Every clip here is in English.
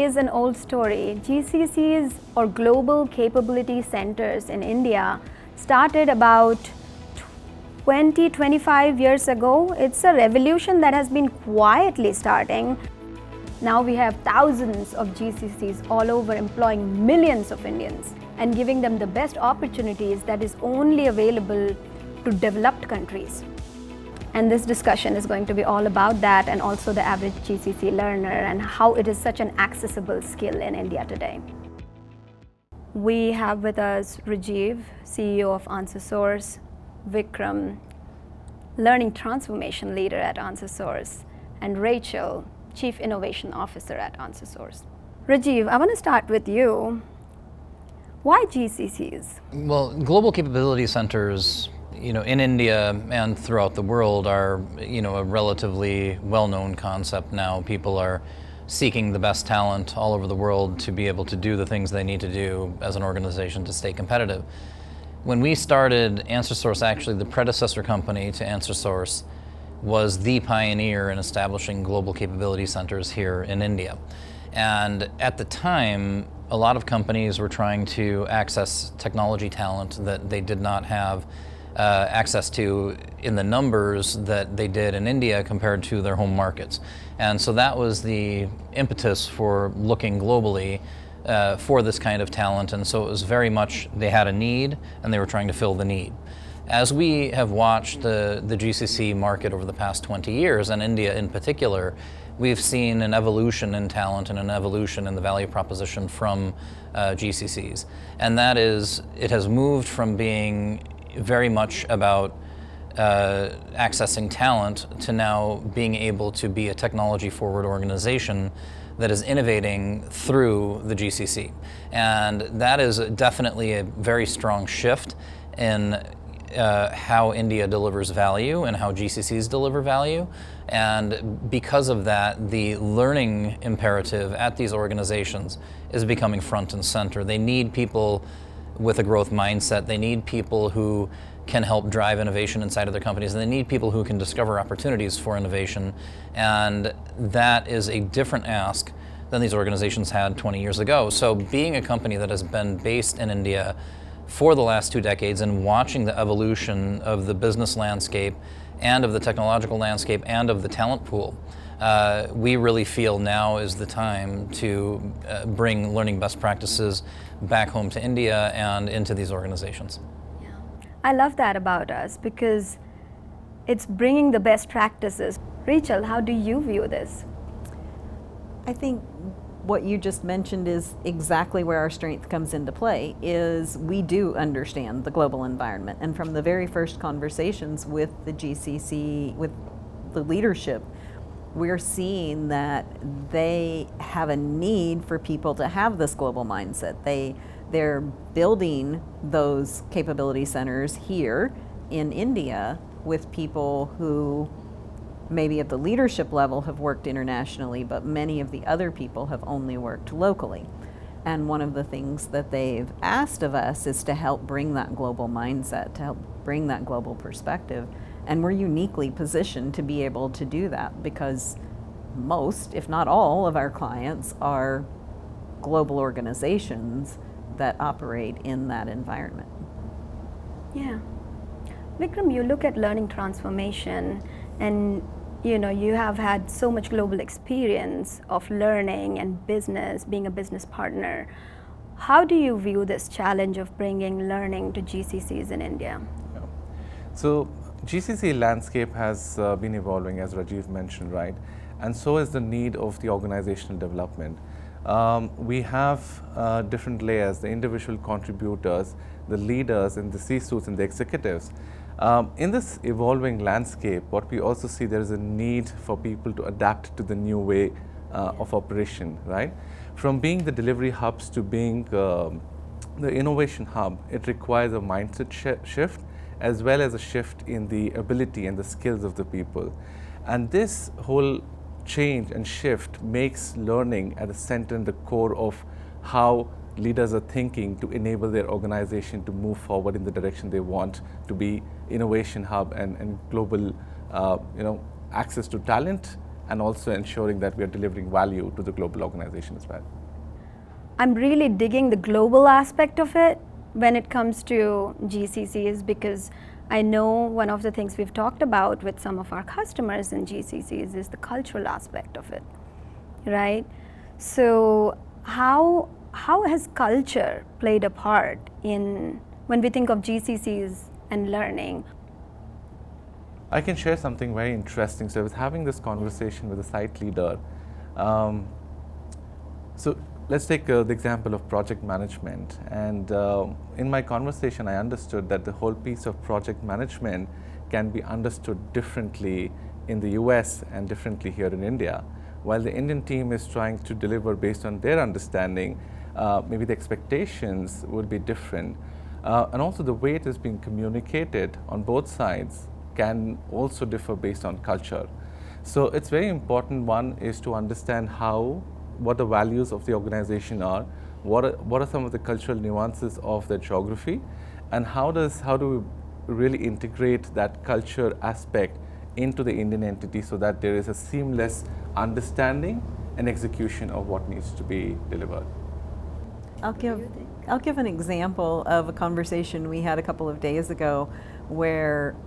is an old story. GCCs, or Global Capability Centers in India, started about 25 years ago. It's a revolution that has been quietly starting. Now we have thousands of GCCs all over, employing millions of Indians and giving them the best opportunities that is only available to developed countries. And this discussion is going to be all about that, and also the average GCC learner and how it is such an accessible skill in India today. We have with us Rajiv, CEO of Ansrsource, Vikram, Learning Transformation Leader at Ansrsource, and Rachel, Chief Innovation Officer at Ansrsource. Rajiv, I want to start with you. Why GCCs? Well, global capability centers, in India and throughout the world are, a relatively well-known concept now. People are seeking the best talent all over the world to be able to do the things they need to do as an organization to stay competitive. When we started Ansrsource, actually the predecessor company to Ansrsource was the pioneer in establishing global capability centers here in India. And at the time, a lot of companies were trying to access technology talent that they did not have access to in the numbers that they did in India compared to their home markets. And so that was the impetus for looking globally for this kind of talent. And so it was very much they had a need and they were trying to fill the need. As we have watched the GCC market over the past 20 years, and India in particular, we've seen an evolution in talent and an evolution in the value proposition from GCCs. And that is, it has moved from being very much about accessing talent to now being able to be a technology-forward organization that is innovating through the GCC. And that is definitely a very strong shift in how India delivers value and how GCCs deliver value. And because of that, the learning imperative at these organizations is becoming front and center. They need people with a growth mindset. They need people who can help drive innovation inside of their companies, and they need people who can discover opportunities for innovation. And that is a different ask than these organizations had 20 years ago. So being a company that has been based in India for the last 2 decades and watching the evolution of the business landscape and of the technological landscape and of the talent pool, we really feel now is the time to bring learning best practices back home to India and into these organizations. Yeah. I love that about us because it's bringing the best practices. Rachel, how do you view this? I think what you just mentioned is exactly where our strength comes into play, is we do understand the global environment. And from the very first conversations with the GCC, with the leadership, we're seeing that they have a need for people to have this global mindset. They're building those capability centers here in India with people who maybe at the leadership level have worked internationally, but many of the other people have only worked locally. And one of the things that they've asked of us is to help bring that global mindset, to help bring that global perspective. And we're uniquely positioned to be able to do that because most, if not all, of our clients are global organizations that operate in that environment. Yeah. Vikram, you look at learning transformation and you have had so much global experience of learning and business, being a business partner. How do you view this challenge of bringing learning to GCCs in India? Yeah. So GCC landscape has been evolving, as Rajiv mentioned, right? And so is the need of the organizational development. We have different layers, the individual contributors, the leaders and the C-suites and the executives. In this evolving landscape, what we also see, there is a need for people to adapt to the new way of operation, right? From being the delivery hubs to being the innovation hub, it requires a mindset shift as well as a shift in the ability and the skills of the people. And this whole change and shift makes learning at the center and the core of how leaders are thinking to enable their organization to move forward in the direction they want to be innovation hub and global access to talent and also ensuring that we are delivering value to the global organization as well. I'm really digging the global aspect of it when it comes to GCCs, because I know one of the things we've talked about with some of our customers in GCCs is the cultural aspect of it, right? So how has culture played a part in when we think of GCCs and learning? I can share something very interesting. So I was having this conversation with a site leader. So let's take the example of project management. And in my conversation, I understood that the whole piece of project management can be understood differently in the US and differently here in India. While the Indian team is trying to deliver based on their understanding, maybe the expectations would be different. And also the way it is being communicated on both sides can also differ based on culture. So it's very important. One is to understand what the values of the organization are, what are some of the cultural nuances of the geography, and how do we really integrate that culture aspect into the Indian entity so that there is a seamless understanding and execution of what needs to be delivered. I'll give an example of a conversation we had a couple of days ago where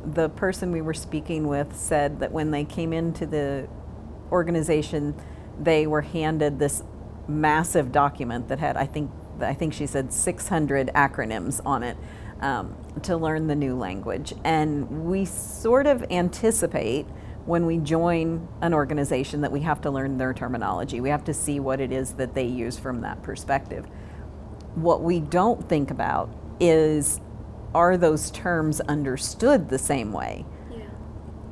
the person we were speaking with said that when they came into the organization, they were handed this massive document that had, I think she said 600 acronyms on it to learn the new language. And we sort of anticipate when we join an organization that we have to learn their terminology. We have to see what it is that they use from that perspective. What we don't think about is, are those terms understood the same way? Yeah.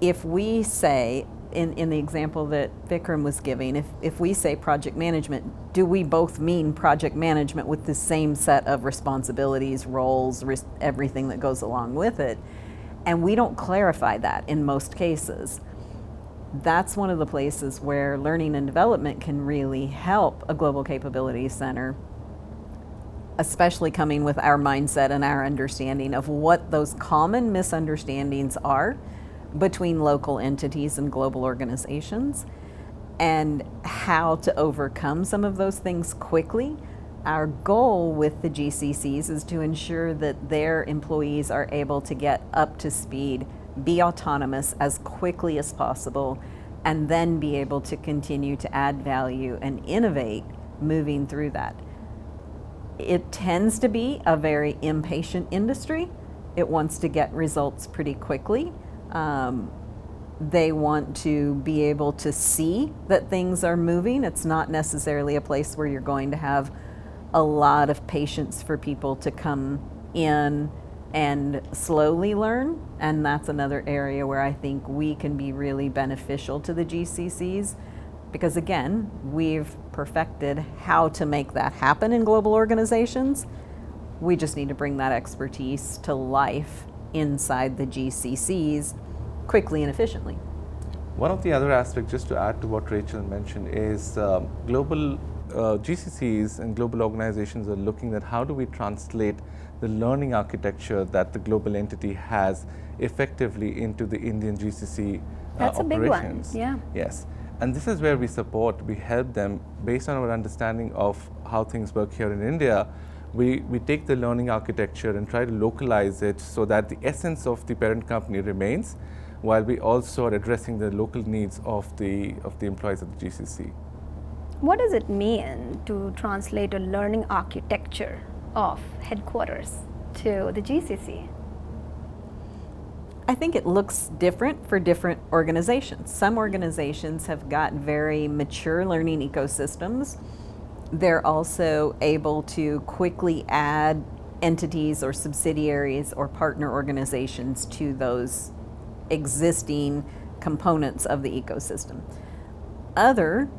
If we say, in the example that Vikram was giving, if we say project management, do we both mean project management with the same set of responsibilities, roles, everything that goes along with it? And we don't clarify that in most cases. That's one of the places where learning and development can really help a global capabilities center, especially coming with our mindset and our understanding of what those common misunderstandings are between local entities and global organizations, and how to overcome some of those things quickly. Our goal with the GCCs is to ensure that their employees are able to get up to speed, be autonomous as quickly as possible, and then be able to continue to add value and innovate moving through that. It tends to be a very impatient industry. It wants to get results pretty quickly. They want to be able to see that things are moving. It's not necessarily a place where you're going to have a lot of patience for people to come in and slowly learn. And that's another area where I think we can be really beneficial to the GCCs, because again, we've perfected how to make that happen in global organizations. We just need to bring that expertise to life inside the GCCs quickly and efficiently. One of the other aspects, just to add to what Rachel mentioned, is global GCCs and global organizations are looking at how do we translate the learning architecture that the global entity has effectively into the Indian GCC That's operations. a big one, yeah. Yes, and this is where we help them based on our understanding of how things work here in India. We take the learning architecture and try to localize it so that the essence of the parent company remains, while we also are addressing the local needs of the employees of the GCC. What does it mean to translate a learning architecture of headquarters to the GCC? I think it looks different for different organizations. Some organizations have got very mature learning ecosystems. They're also able to quickly add entities or subsidiaries or partner organizations to those existing components of the ecosystem. Other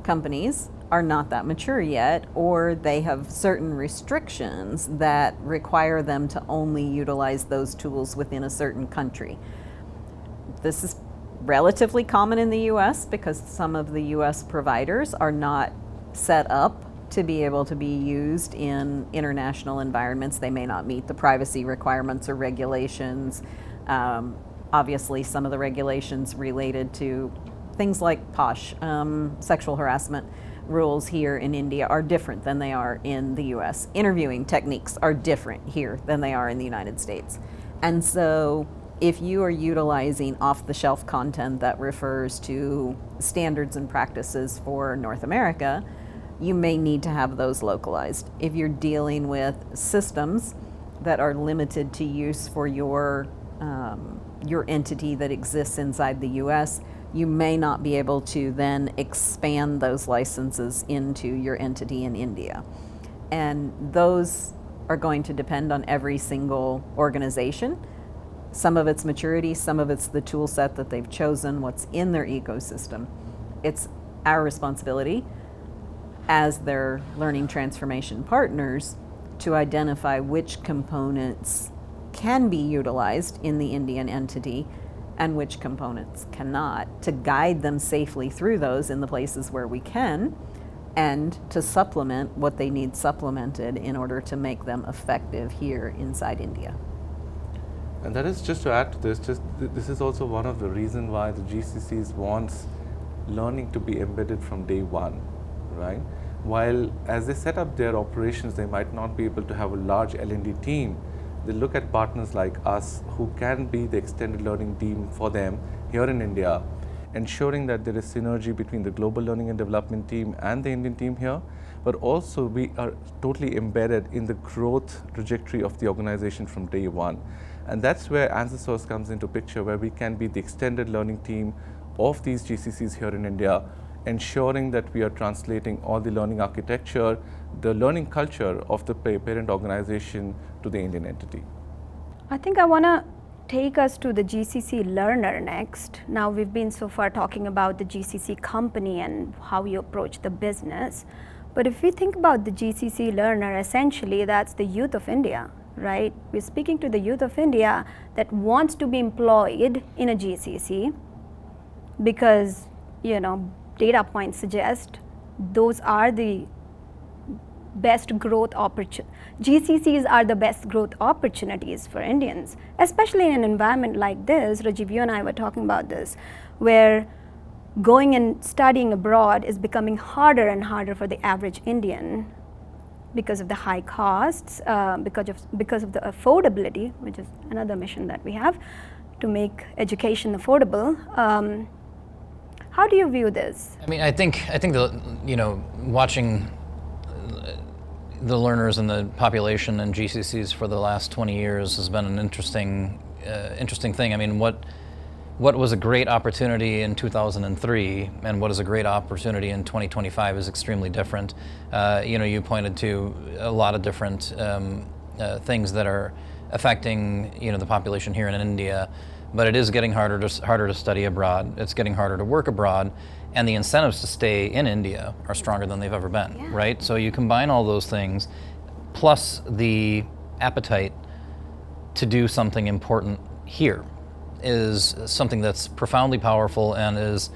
companies are not that mature yet, or they have certain restrictions that require them to only utilize those tools within a certain country. This is relatively common in the US because some of the US providers are not set up to be able to be used in international environments. They may not meet the privacy requirements or regulations. Obviously, some of the regulations related to things like POSH, sexual harassment rules here in India are different than they are in the US. Interviewing techniques are different here than they are in the United States. And so if you are utilizing off-the-shelf content that refers to standards and practices for North America, you may need to have those localized. If you're dealing with systems that are limited to use for your entity that exists inside the US, you may not be able to then expand those licenses into your entity in India. And those are going to depend on every single organization. Some of it's maturity, some of it's the tool set that they've chosen, what's in their ecosystem. It's our responsibility as their learning transformation partners to identify which components can be utilized in the Indian entity and which components cannot, to guide them safely through those in the places where we can, and to supplement what they need supplemented in order to make them effective here inside India. And that is, just to add to this, this is also one of the reasons why the GCCs wants learning to be embedded from day one, right? While as they set up their operations, they might not be able to have a large L&D team, they look at partners like us who can be the extended learning team for them here in India, ensuring that there is synergy between the global learning and development team and the Indian team here, but also we are totally embedded in the growth trajectory of the organization from day one. And that's where Ansrsource comes into picture, where we can be the extended learning team of these GCCs here in India, ensuring that we are translating all the learning architecture, the learning culture of the parent organization to the Indian entity. I think I want to take us to the GCC learner next. Now we've been so far talking about the GCC company and how you approach the business. But if we think about the GCC learner, essentially that's the youth of India, right? We're speaking to the youth of India that wants to be employed in a GCC because, data points suggest those are the best growth opportunities. GCCs are the best growth opportunities for Indians, especially in an environment like this. Rajiv, you and I were talking about this, where going and studying abroad is becoming harder and harder for the average Indian because of the high costs, because of the affordability, which is another mission that we have, to make education affordable. How do you view this? I mean, I think watching the learners and the population in GCCs for the last 20 years has been an interesting thing. I mean, what was a great opportunity in 2003 and what is a great opportunity in 2025 is extremely different. You pointed to a lot of different things that are affecting the population here in India, but it is getting harder to study abroad. It's getting harder to work abroad, and the incentives to stay in India are stronger than they've ever been, right? So you combine all those things, plus the appetite to do something important here is something that's profoundly powerful and is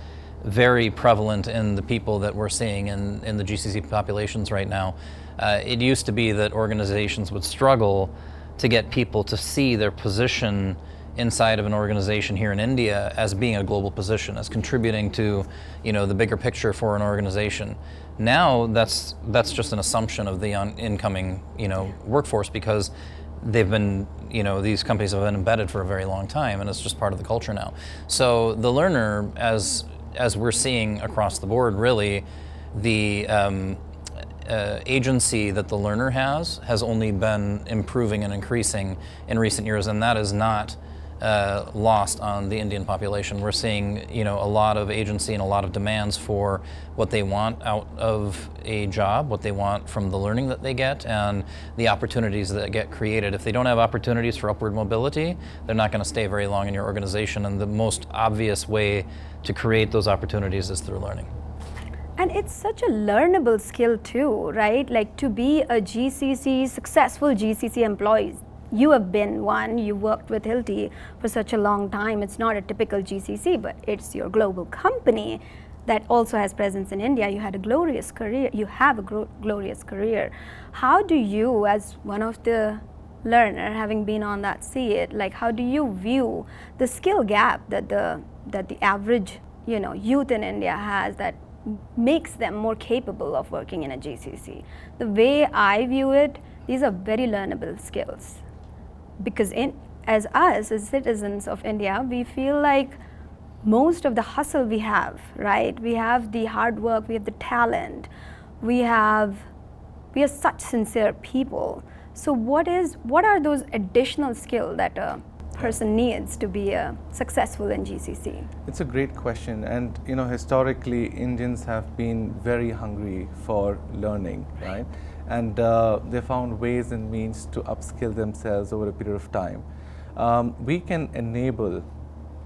very prevalent in the people that we're seeing in the GCC populations right now. It used to be that organizations would struggle to get people to see their position inside of an organization here in India as being a global position, as contributing to the bigger picture for an organization. Now that's just an assumption of the incoming workforce, because they've been these companies have been embedded for a very long time, and it's just part of the culture now. So the learner, as we're seeing across the board, really the agency that the learner has only been improving and increasing in recent years, and that is not lost on the Indian population. We're seeing a lot of agency and a lot of demands for what they want out of a job, what they want from the learning that they get, and the opportunities that get created. If they don't have opportunities for upward mobility, they're not going to stay very long in your organization, and the most obvious way to create those opportunities is through learning. And it's such a learnable skill too, right? Like, to be a successful GCC employee. You have been one, you worked with Hilti for such a long time. It's not a typical GCC, but it's your global company that also has presence in India. You had a glorious career, you have a glorious career. How do you, as one of the learner, having been on that seat, how do you view the skill gap that the average youth in India has that makes them more capable of working in a GCC. The way I view it, these are very learnable skills, because as citizens of India, we feel like most of the hustle we have, right? We have the hard work, we have the talent, we are such sincere people. So what are those additional skills that a person needs to be successful in GCC? It's a great question, and historically Indians have been very hungry for learning, right? And they found ways and means to upskill themselves over a period of time. We can enable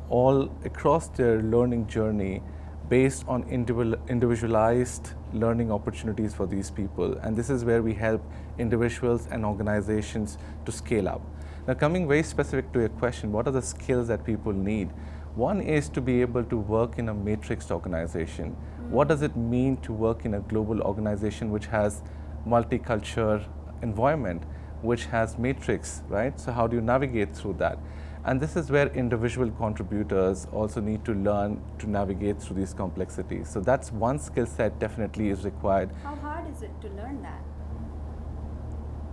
all across their learning journey based on individualized learning opportunities for these people, and this is where we help individuals and organizations to scale up. Now, coming very specific to your question, what are the skills that people need? One is to be able to work in a matrixed organization. What does it mean to work in a global organization which has multicultural environment, which has matrix, right? So how do you navigate through that? And this is where individual contributors also need to learn to navigate through these complexities. So that's one skill set definitely is required. How hard is it to learn that?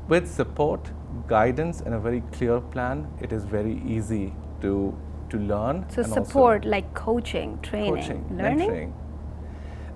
With support, guidance, and a very clear plan, it is very easy to learn. So and support, like coaching, training, learning? Mentoring.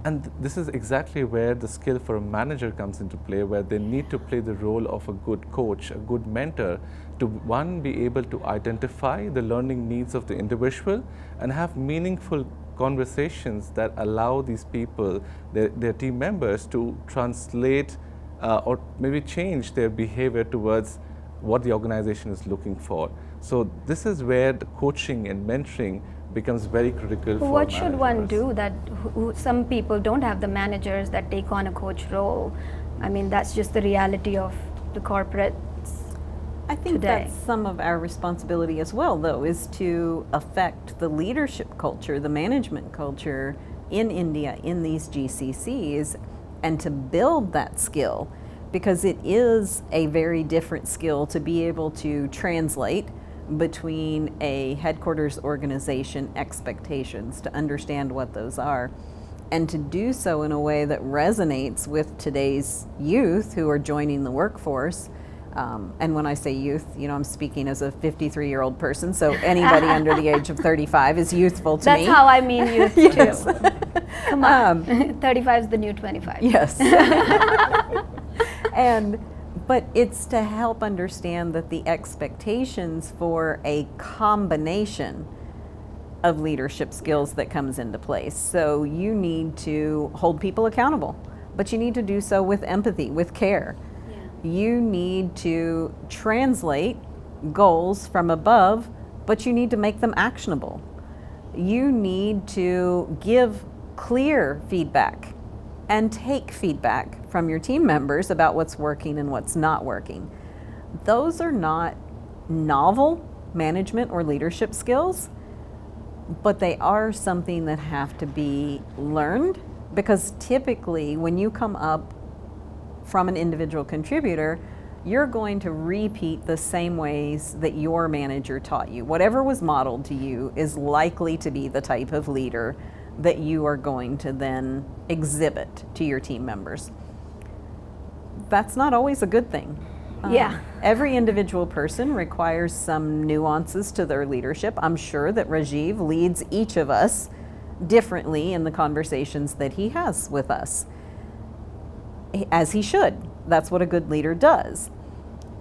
And this is exactly where the skill for a manager comes into play, where they need to play the role of a good coach, a good mentor, to one, be able to identify the learning needs of the individual and have meaningful conversations that allow these people, their team members, to translate or maybe change their behavior towards what the organization is looking for. So this is where the coaching and mentoring becomes very critical for what should one managers. do that some people don't have the managers that take on a coach role? I mean, that's just the reality of the corporate. I think today. that's some of our responsibility as well, though, is to affect the leadership culture, the management culture in India, in these GCCs, and to build that skill, because it is a very different skill to be able to translate between a headquarters organization expectations, to understand what those are, and to do so in a way that resonates with today's youth who are joining the workforce. And when I say youth, I'm speaking as a 53-year-old person, so anybody under the age of 35 is youthful to me. That's how I mean youth Yes. too. Come on, 35 is the new 25. Yes. But it's to help understand that the expectations for a combination of leadership skills that comes into place. So you need to hold people accountable, but you need to do so with empathy, with care. You need to translate goals from above, but you need to make them actionable. You need to give clear feedback and take feedback from your team members about what's working and what's not working. Those are not novel management or leadership skills, but they are something that have to be learned, because typically when you come up from an individual contributor, you're going to repeat the same ways that your manager taught you. Whatever was modeled to you is likely to be the type of leader that you are going to then exhibit to your team members. That's not always a good thing. Yeah. Every individual person requires some nuances to their leadership. I'm sure that Rajiv leads each of us differently in the conversations that he has with us, as he should. That's what a good leader does.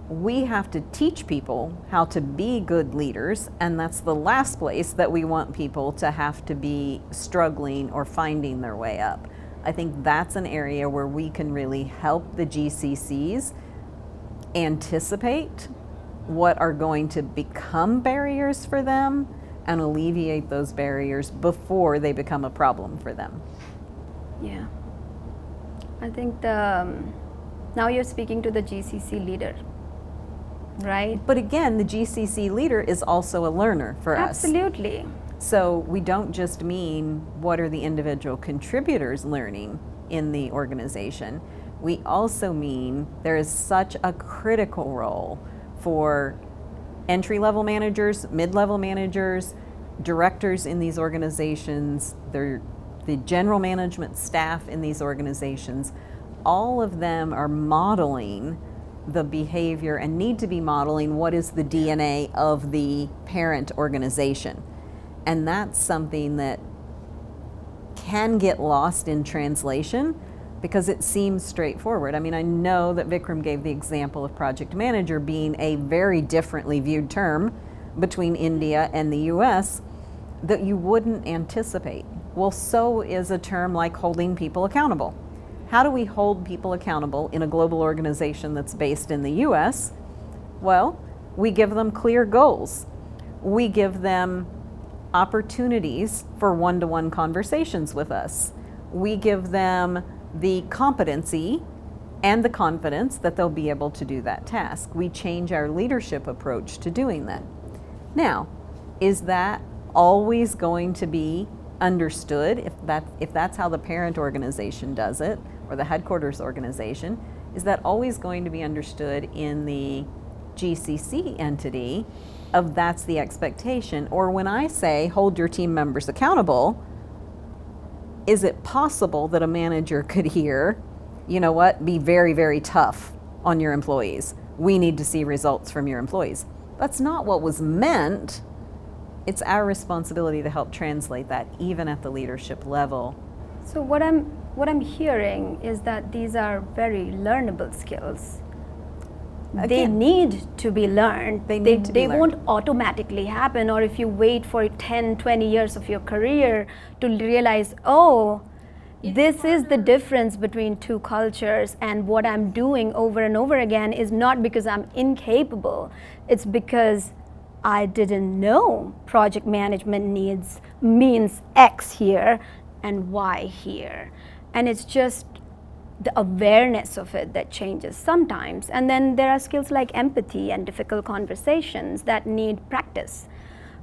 We have to teach people how to be good leaders, and that's the last place that we want people to have to be struggling or finding their way up. I think that's an area where we can really help the GCCs anticipate what are going to become barriers for them and alleviate those barriers before they become a problem for them. Yeah. I think now you're speaking to the GCC leader, right? But again, the GCC leader is also a learner for us. Absolutely. So we don't just mean what are the individual contributors learning in the organization. We also mean there is such a critical role for entry-level managers, mid-level managers, directors in these organizations, the general management staff in these organizations, all of them are modeling the behavior and need to be modeling what is the DNA of the parent organization. And that's something that can get lost in translation because it seems straightforward. I mean, I know that Vikram gave the example of project manager being a very differently viewed term between India and the US that you wouldn't anticipate. Well, so is a term like holding people accountable. How do we hold people accountable in a global organization that's based in the US? Well, we give them clear goals. We give them opportunities for one-to-one conversations with us. We give them the competency and the confidence that they'll be able to do that task. We change our leadership approach to doing that. Now, is that always going to be understood if that's how the parent organization does it, or the headquarters organization? Is that always going to be understood in the GCC entity of that's the expectation? Or when I say hold your team members accountable, is it possible that a manager could hear, you know what, be very, very tough on your employees. We need to see results from your employees. That's not what was meant. It's our responsibility to help translate that even at the leadership level. So what I'm hearing is that these are very learnable skills. They need to be learned. They won't automatically happen, or if you wait for 10, 20 years of your career to realize, oh, this is the difference between two cultures, and what I'm doing over and over again is not because I'm incapable, it's because I didn't know project management means X here and Y here. And it's just the awareness of it that changes sometimes. And then there are skills like empathy and difficult conversations that need practice.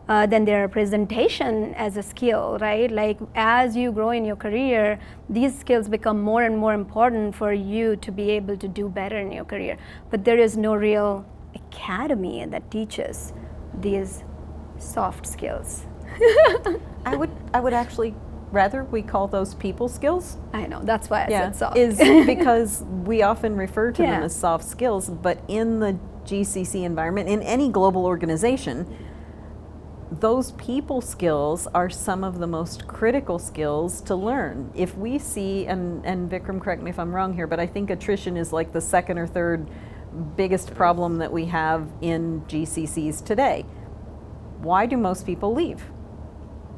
Then there are presentation as a skill, right? Like as you grow in your career, these skills become more and more important for you to be able to do better in your career. But there is no real academy that teaches these soft skills. I would actually rather we call those people skills. I know, that's why I said soft. Is because we often refer to them as soft skills, but in the GCC environment, in any global organization, those people skills are some of the most critical skills to learn. If we see, and Vikram, correct me if I'm wrong here, but I think attrition is like the second or third biggest problem that we have in GCCs today. Why do most people leave?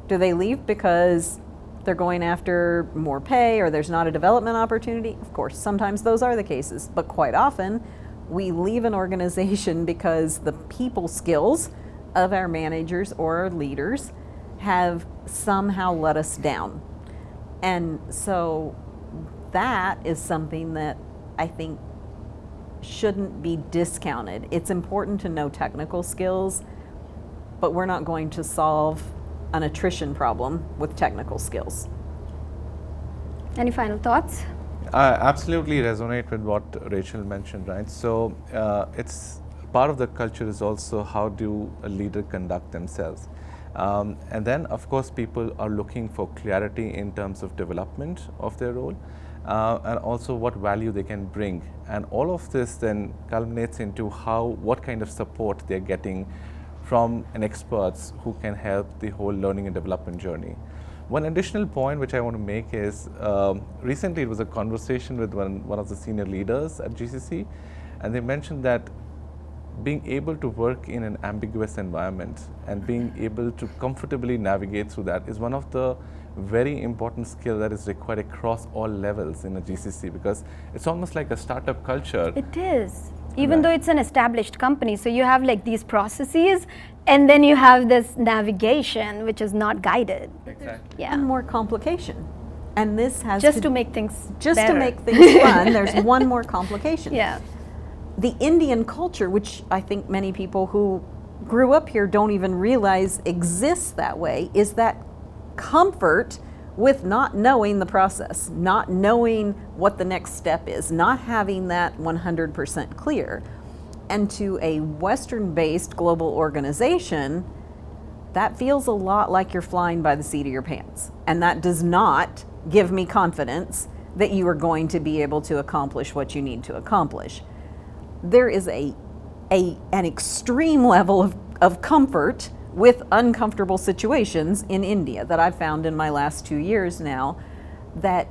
Do they leave because they're going after more pay or there's not a development opportunity? Of course, sometimes those are the cases, but quite often we leave an organization because the people skills of our managers or our leaders have somehow let us down. And so that is something that I think shouldn't be discounted. It's important to know technical skills, but we're not going to solve an attrition problem with technical skills. Any final thoughts? I absolutely resonate with what Rachel mentioned, right? So it's part of the culture is also how do a leader conduct themselves. And then, of course, people are looking for clarity in terms of development of their role and also what value they can bring. And all of this then culminates into what kind of support they're getting from an experts who can help the whole learning and development journey. One additional point which I want to make is, recently it was a conversation with one of the senior leaders at GCC, and they mentioned that being able to work in an ambiguous environment and being able to comfortably navigate through that is one of the very important skill that is required across all levels in a GCC, because it's almost like a startup culture. It is. Even though it's an established company, so you have like these processes, and then you have this navigation which is not guided. Exactly. Yeah. And more complication. And this has Just to make things just better. to make things fun, there's one more complication. Yeah. The Indian culture, which I think many people who grew up here don't even realize exists that way, is that comfort with not knowing the process, not knowing what the next step is, not having that 100% clear. And to a Western-based global organization, that feels a lot like you're flying by the seat of your pants. And that does not give me confidence that you are going to be able to accomplish what you need to accomplish. There is an extreme level of comfort with uncomfortable situations in India that I've found in my last 2 years now that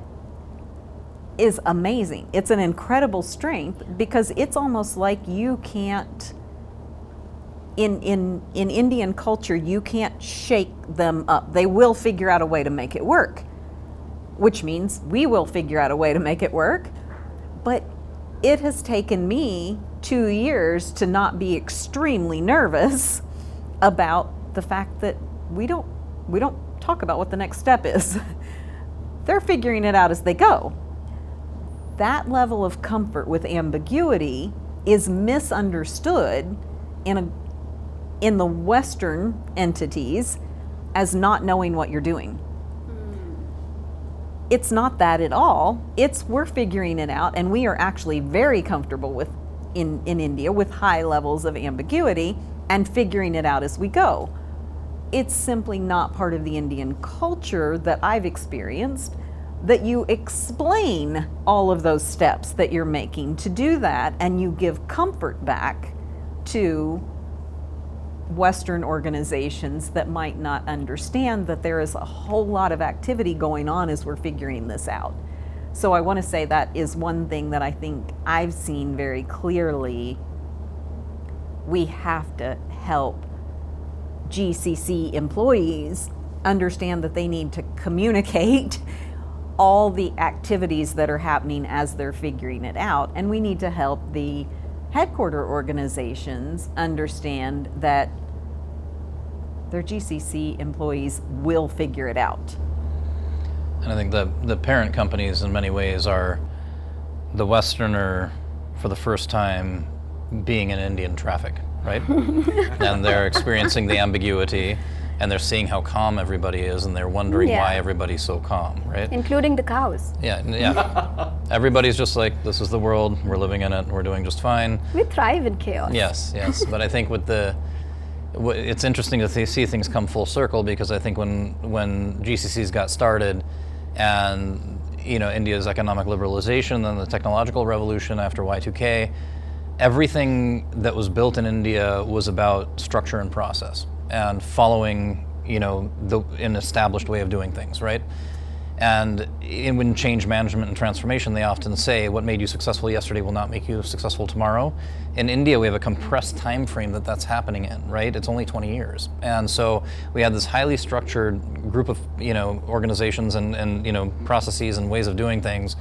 is amazing. It's an incredible strength because it's almost like you can't, in Indian culture, you can't shake them up. They will figure out a way to make it work, which means we will figure out a way to make it work. But it has taken me 2 years to not be extremely nervous about the fact that we don't talk about what the next step is. They're figuring it out as they go. That level of comfort with ambiguity is misunderstood in the Western entities as not knowing what you're doing. It's not that at all. It's we're figuring it out, and we are actually very comfortable with in India with high levels of ambiguity and figuring it out as we go. It's simply not part of the Indian culture that I've experienced, that you explain all of those steps that you're making to do that, and you give comfort back to Western organizations that might not understand that there is a whole lot of activity going on as we're figuring this out. So I want to say that is one thing that I think I've seen very clearly. We have to help GCC employees understand that they need to communicate all the activities that are happening as they're figuring it out. And we need to help the headquarter organizations understand that their GCC employees will figure it out. And I think the parent companies in many ways are the Westerner for the first time being in Indian traffic, right? And they're experiencing the ambiguity, and they're seeing how calm everybody is, and they're wondering why everybody's so calm, right? Including the cows. Yeah. Everybody's just like, this is the world, we're living in it, we're doing just fine. We thrive in chaos. Yes. But I think it's interesting to see things come full circle, because I think when GCCs got started, and India's economic liberalization and the technological revolution after Y2K, everything that was built in India was about structure and process and following an established way of doing things, right? And in change management and transformation, they often say what made you successful yesterday will not make you successful tomorrow. In India, we have a compressed time frame that's happening in, right? It's only 20 years. And so we had this highly structured group of organizations and processes and ways of doing things.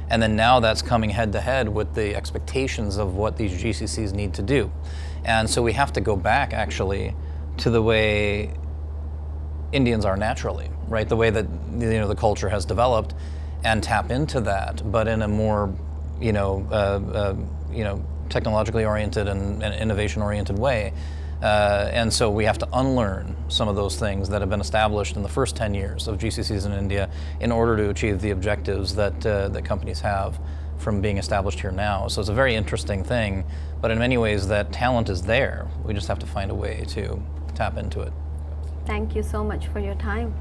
And then now that's coming head to head with the expectations of what these GCCs need to do. And so we have to go back actually to the way Indians are naturally, right? The way that the culture has developed, and tap into that, but in a more technologically oriented and innovation oriented way. And so we have to unlearn some of those things that have been established in the first 10 years of GCCs in India in order to achieve the objectives that companies have from being established here now. So it's a very interesting thing, but in many ways that talent is there. We just have to find a way to tap into it. Thank you so much for your time.